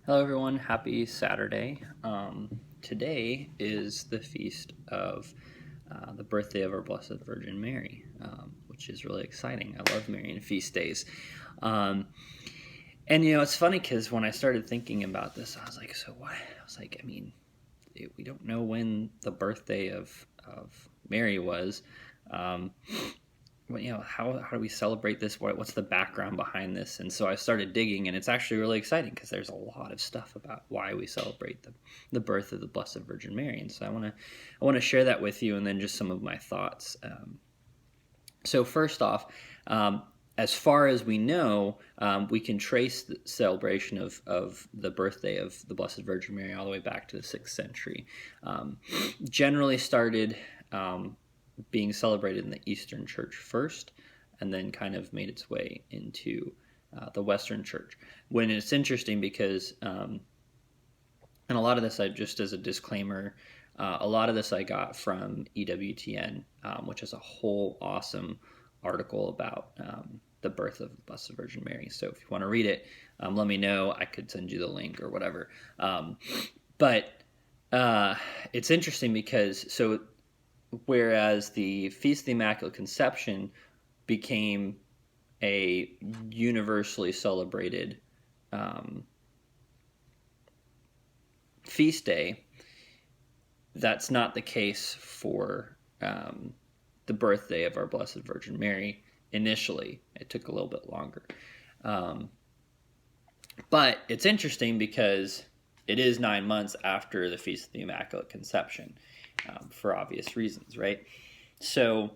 Hello, everyone. Happy Saturday. Today is the feast of the birthday of our Blessed Virgin Mary, which is really exciting. I love Marian feast days. Um, and, it's funny because when I started thinking about this, I was like, so what? I was like, we don't know when the birthday of Mary was. Um, how do we celebrate this? What's the background behind this? And so I started digging, and it's actually really exciting because there's a lot of stuff about why we celebrate the birth of the Blessed Virgin Mary. And so I want to share that with you, and then just some of my thoughts. So first off, as far as we know, we can trace the celebration of the birthday of the Blessed Virgin Mary all the way back to the 6th century. Generally started being celebrated in the Eastern Church first, and then kind of made its way into the Western Church. When it's interesting because, and a lot of this, I just as a disclaimer, a lot of this I got from EWTN, which is a whole awesome article about the birth of the Blessed Virgin Mary. So if you want to read it, let me know. I could send you the link or whatever. But it's interesting because whereas the Feast of the Immaculate Conception became a universally celebrated feast day, that's not the case for the birthday of our Blessed Virgin Mary. Initially, it took a little bit longer. But it's interesting because it is 9 months after the Feast of the Immaculate Conception, for obvious reasons, right? So,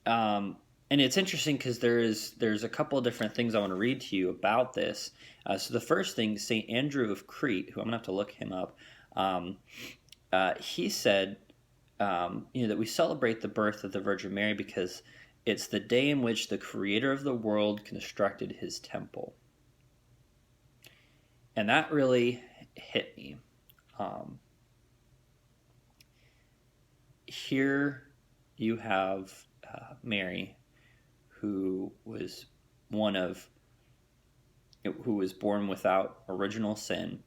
and it's interesting because there's a couple of different things I want to read to you about this. So the first thing, St. Andrew of Crete, who I'm going to have to look him up, he said, that we celebrate the birth of the Virgin Mary because it's the day in which the Creator of the world constructed his temple. And that really hit me. Here you have Mary, who was who was born without original sin,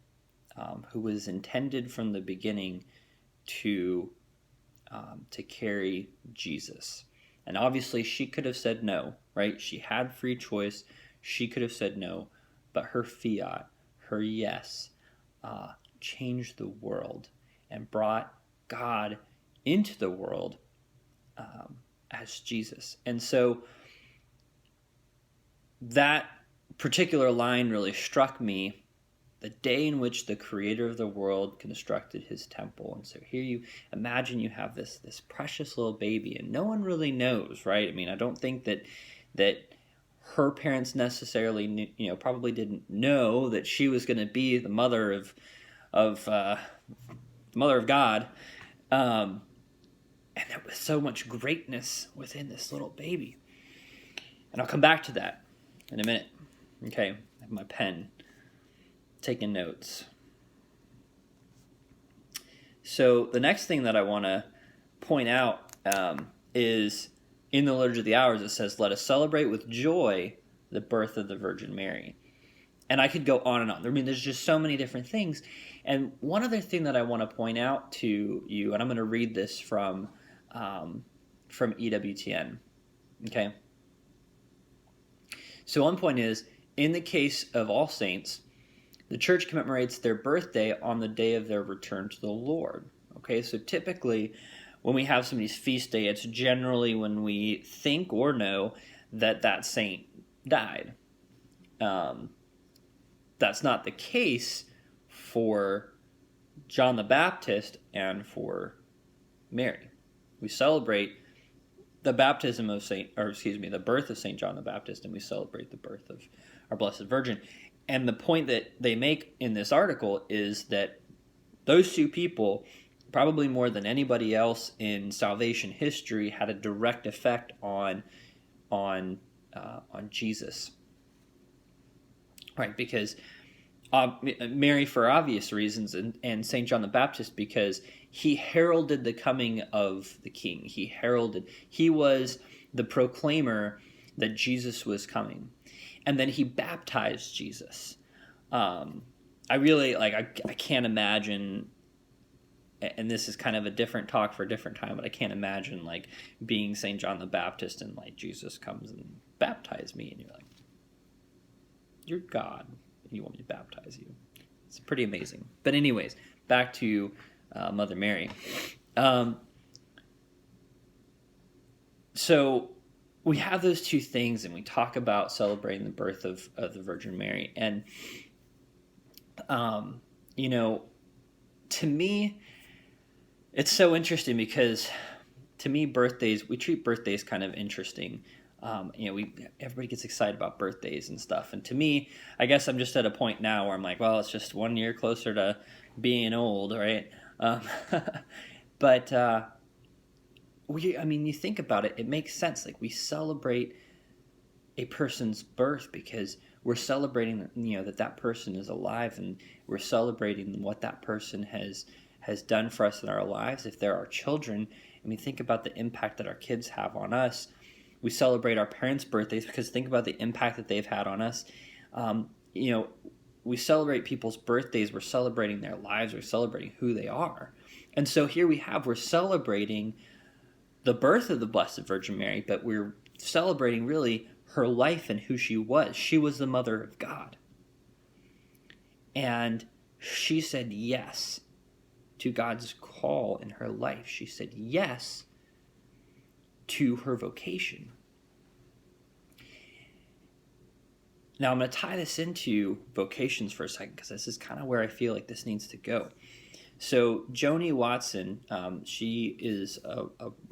who was intended from the beginning to carry Jesus. And obviously she could have said no, right? She had free choice. She could have said no, but her fiat, her yes, changed the world and brought God into the world as Jesus. And so that particular line really struck me, the day in which the Creator of the world constructed his temple. And so here you imagine you have this precious little baby, and no one really knows, right? I mean, I don't think that her parents necessarily knew, probably didn't know that she was going to be the mother of God. And there was so much greatness within this little baby. And I'll come back to that in a minute. Okay, I have my pen, taking notes. So the next thing that I want to point out is in the Liturgy of the Hours, it says, "Let us celebrate with joy the birth of the Virgin Mary." And I could go on and on. I mean, there's just so many different things. And one other thing that I want to point out to you, and I'm going to read this from EWTN. Okay. So one point is, in the case of all saints, the Church commemorates their birthday on the day of their return to the Lord. Okay, so typically when we have somebody's feast day, it's generally when we think or know that saint died. That's not the case for John the Baptist and for Mary. We celebrate the the birth of Saint John the Baptist, and we celebrate the birth of our Blessed Virgin. And the point that they make in this article is that those two people, probably more than anybody else in salvation history, had a direct effect on Jesus, right? Because Mary, for obvious reasons, and Saint John the Baptist, because he heralded the coming of the King. He was the proclaimer that Jesus was coming. And then he baptized Jesus. I really like. I can't imagine. And this is kind of a different talk for a different time, but I can't imagine like being St. John the Baptist and like Jesus comes and baptize me, and you're like, you're God, and you want me to baptize you. It's pretty amazing. But anyways, back to Mother Mary. So we have those two things, and we talk about celebrating the birth of the Virgin Mary. And, to me, it's so interesting because to me, we treat birthdays kind of interesting. Everybody gets excited about birthdays and stuff. And to me, I guess I'm just at a point now where I'm like, well, it's just 1 year closer to being old, right? But you think about it, it makes sense. Like, we celebrate a person's birth because we're celebrating, that person is alive, and we're celebrating what that person has done for us in our lives. If there are children, and we think about the impact that our kids have on us, we celebrate our parents' birthdays because think about the impact that they've had on us. We celebrate people's birthdays. We're celebrating their lives. We're celebrating who they are. And so here we're celebrating the birth of the Blessed Virgin Mary, but we're celebrating really her life and who she was. She was the Mother of God. And she said yes to God's call in her life. She said yes to her vocation. Now I'm going to tie this into vocations for a second because this is kind of where I feel like this needs to go. So Joannie Watson, she is a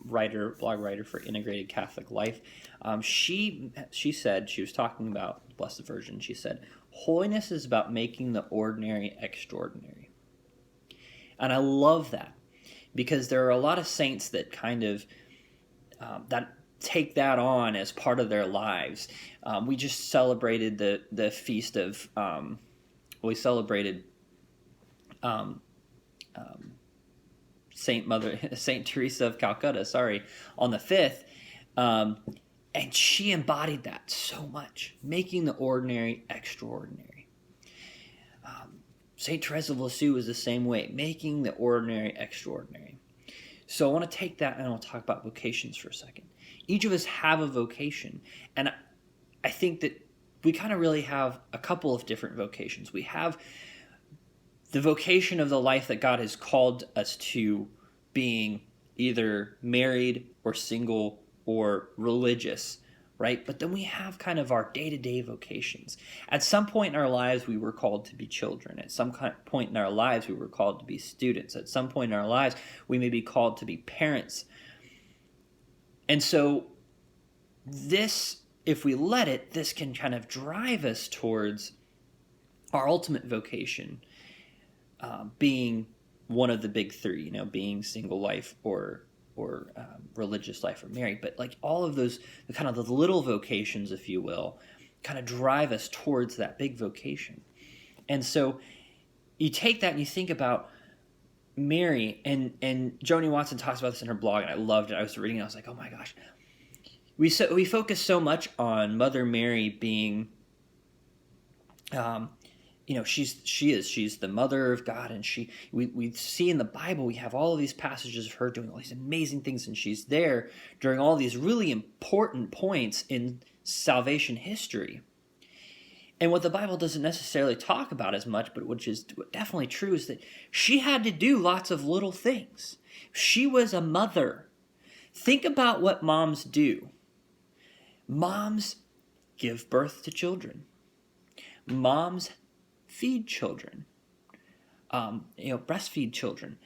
blog writer for Integrated Catholic Life. She said, she was talking about the Blessed Virgin, she said, holiness is about making the ordinary extraordinary. And I love that because there are a lot of saints that kind of, that take that on as part of their lives. We just celebrated the feast of, Saint Teresa of Calcutta, on the 5th, and she embodied that so much, making the ordinary extraordinary. Saint Teresa of Lisieux is the same way, making the ordinary extraordinary. So I want to take that and I'll talk about vocations for a second. Each of us have a vocation, and I think that we kind of really have a couple of different vocations. We have the vocation of the life that God has called us to, being either married or single or religious, right? But then we have kind of our day-to-day vocations. At some point in our lives, we were called to be children. At some point in our lives, we were called to be students. At some point in our lives, we may be called to be parents. And so this, if we let it, this can kind of drive us towards our ultimate vocation, being one of the big three, being single life or religious life or married. But like all of those, the kind of the little vocations, if you will, kind of drive us towards that big vocation. And so you take that and you think about Mary, and Joannie Watson talks about this in her blog, and I loved it. I was reading it, I was like, oh my gosh. We focus so much on Mother Mary being, she's the Mother of God, and we see in the Bible, we have all of these passages of her doing all these amazing things, and she's there during all these really important points in salvation history. And what the Bible doesn't necessarily talk about as much, but which is definitely true, is that she had to do lots of little things. She was a mother. Think about what moms do. Moms give birth to children. Moms feed children, breastfeed children.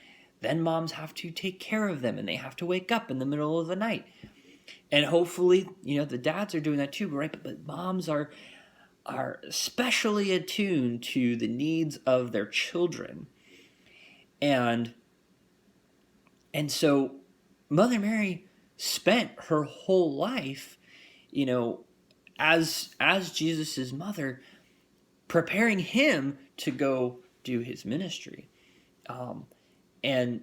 Then moms have to take care of them, and they have to wake up in the middle of the night. And hopefully, the dads are doing that too, right? But moms are especially attuned to the needs of their children. And so Mother Mary spent her whole life, as Jesus' mother, preparing him to go do his ministry. And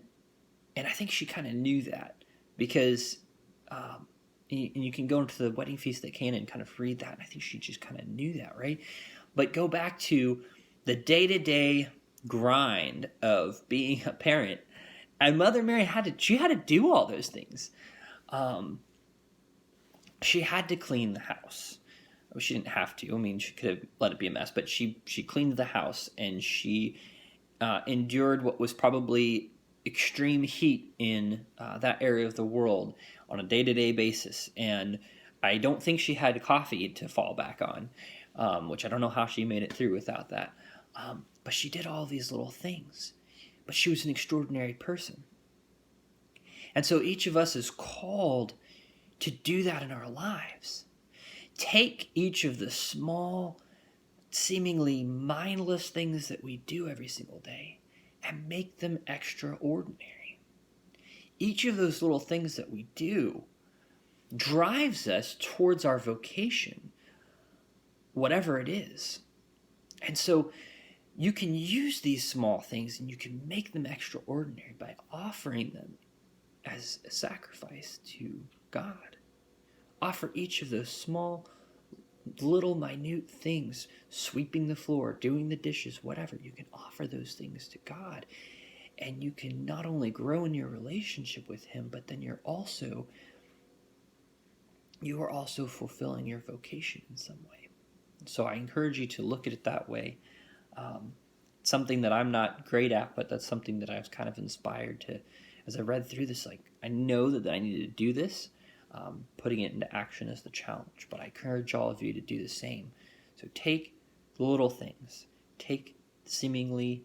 I think she kind of knew that because, and you can go into the wedding feast at Cana and kind of read that, and I think she just kind of knew that, right? But go back to the day-to-day grind of being a parent, and Mother Mary had to do all those things. She had to clean the house. Well, she didn't have to. I mean, she could have let it be a mess, but she cleaned the house, and she endured what was probably extreme heat in that area of the world on a day-to-day basis. And I don't think she had coffee to fall back on, which I don't know how she made it through without that. But she did all these little things. But she was an extraordinary person. And so each of us is called to do that in our lives. Take each of the small, seemingly mindless things that we do every single day and make them extraordinary. Each of those little things that we do drives us towards our vocation, whatever it is. And so you can use these small things and you can make them extraordinary by offering them as a sacrifice to God. Offer each of those small, little, minute things, sweeping the floor, doing the dishes, whatever. You can offer those things to God. And you can not only grow in your relationship with Him, but then you are also fulfilling your vocation in some way. So I encourage you to look at it that way. Something that I'm not great at, but that's something that I was kind of inspired to, as I read through this, like, I know that I needed to do this. Putting it into action is the challenge, but I encourage all of you to do the same. So take the little things, take seemingly